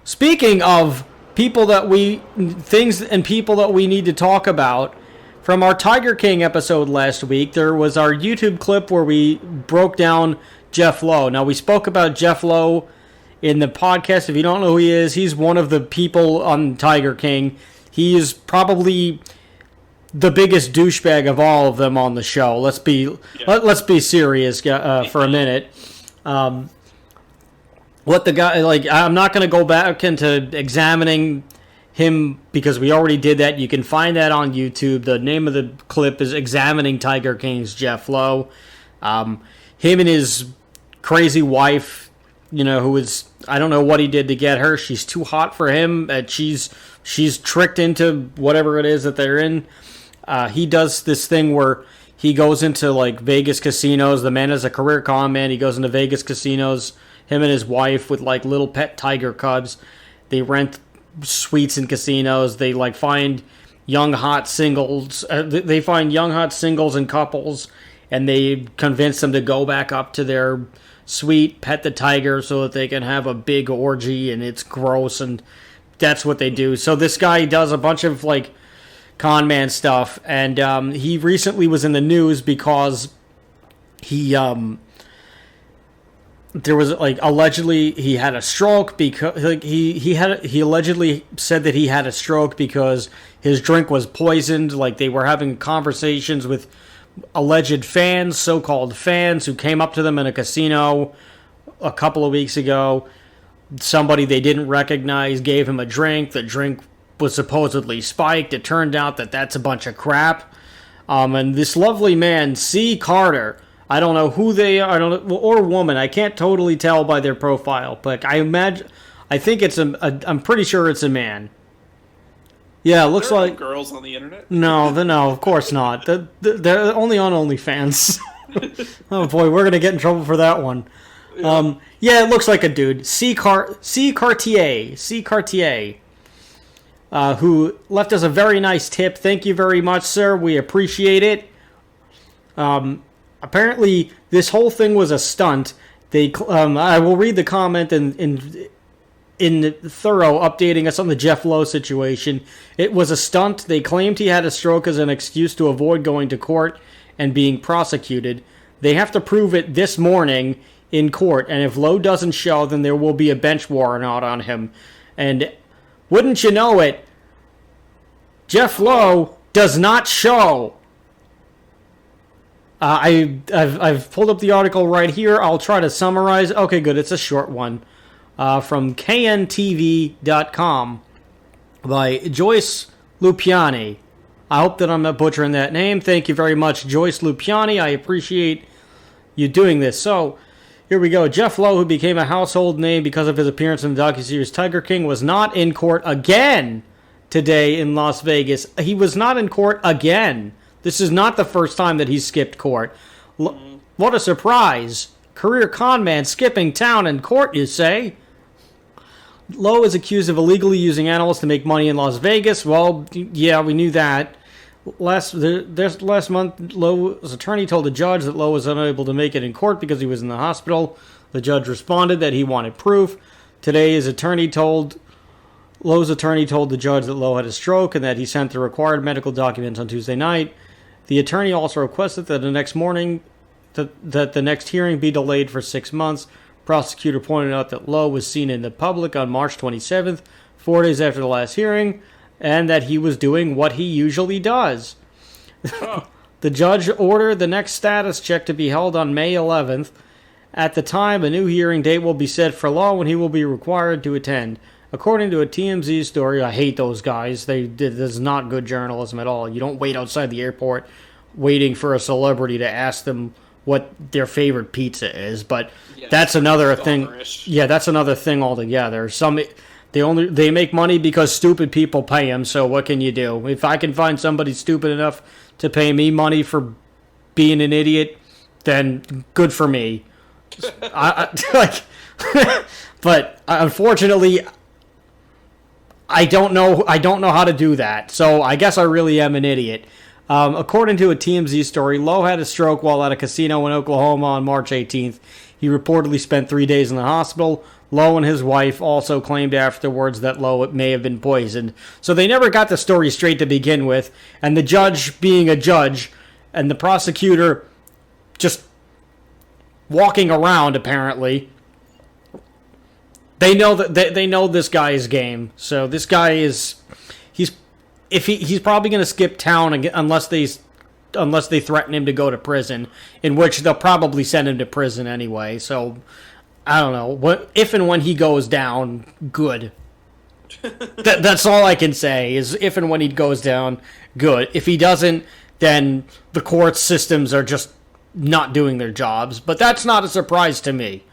Speaking of things and people that we need to talk about, from our Tiger King episode last week, there was our YouTube clip where we broke down Jeff Lowe. Now, we spoke about Jeff Lowe in the podcast. If you don't know who he is, he's one of the people on Tiger King. He is probably the biggest douchebag of all of them on the show. Let's be serious for a minute. What the guy, I'm not going to go back into examining him because we already did that. You can find that on YouTube. The name of the clip is Examining Tiger King's Jeff Lowe. Him and his crazy wife, who is, I don't know what he did to get her. She's too hot for him. She's tricked into whatever it is that they're in. He does this thing where he goes into Vegas casinos. The man is a career con man. He goes into Vegas casinos, him and his wife, with little pet tiger cubs. They rent suites in casinos. They find young hot singles. They find young hot singles and couples, and they convince them to go back up to their suite, pet the tiger, so that they can have a big orgy. And it's gross, and that's what they do. So this guy does a bunch of con man stuff, and he recently was in the news because he there was allegedly he had a stroke because he allegedly said that he had a stroke because his drink was poisoned. They were having conversations with alleged fans, so-called fans, who came up to them in a casino a couple of weeks ago. Somebody they didn't recognize gave him a drink. The drink was supposedly spiked. It turned out that that's a bunch of crap. And this lovely man, C. Carter, I don't know who they are, or woman. I can't totally tell by their profile, but I'm pretty sure it's a man. Yeah, it looks like girls on the internet. No, of course not. They're only on OnlyFans. Oh boy, we're gonna get in trouble for that one. Yeah, it looks like a dude. C. Cartier, who left us a very nice tip. Thank you very much, sir. We appreciate it. Apparently, this whole thing was a stunt. I will read the comment in thorough, updating us on the Jeff Lowe situation. It was a stunt. They claimed he had a stroke as an excuse to avoid going to court and being prosecuted. They have to prove it this morning in court, and if Lowe doesn't show, then there will be a bench warrant out on him. And wouldn't you know it, Jeff Lowe does not show. I've pulled up the article right here. I'll try to summarize. Okay, good. It's a short one. From KNTV.com by Joyce Lupiani. I hope that I'm not butchering that name. Thank you very much, Joyce Lupiani. I appreciate you doing this. So, here we go. Jeff Lowe, who became a household name because of his appearance in the docuseries Tiger King, was not in court again today in Las Vegas. He was not in court again. This is not the first time that he's skipped court. What a surprise. Career con man skipping town and court, you say? Lowe is accused of illegally using animals to make money in Las Vegas. Well, yeah, we knew that. Last month, Lowe's attorney told the judge that Lowe was unable to make it in court because he was in the hospital. The judge responded that he wanted proof. Today, Lowe's attorney told the judge that Lowe had a stroke and that he sent the required medical documents on Tuesday night. The attorney also requested that the next hearing be delayed for 6 months. Prosecutor pointed out that Lowe was seen in the public on March 27th, 4 days after the last hearing, and that he was doing what he usually does. The judge ordered the next status check to be held on May 11th. At the time, a new hearing date will be set for Lowe when he will be required to attend. According to a TMZ story, I hate those guys. This is not good journalism at all. You don't wait outside the airport waiting for a celebrity to ask them what their favorite pizza is. But that's another thing. Yeah, that's another thing altogether. They make money because stupid people pay them. So what can you do? If I can find somebody stupid enough to pay me money for being an idiot, then good for me. But unfortunately, I don't know how to do that, so I guess I really am an idiot. According to a TMZ story, Lowe had a stroke while at a casino in Oklahoma on March 18th. He reportedly spent 3 days in the hospital. Lowe and his wife also claimed afterwards that Lowe may have been poisoned. So they never got the story straight to begin with. And the judge being a judge and the prosecutor just walking around, apparently, they know that they know this guy's game. So this guy is he's probably going to skip town unless they threaten him to go to prison, in which they'll probably send him to prison anyway. So I don't know. If and when he goes down, good. That's all I can say, is if and when he goes down, good. If he doesn't, then the court systems are just not doing their jobs. But that's not a surprise to me.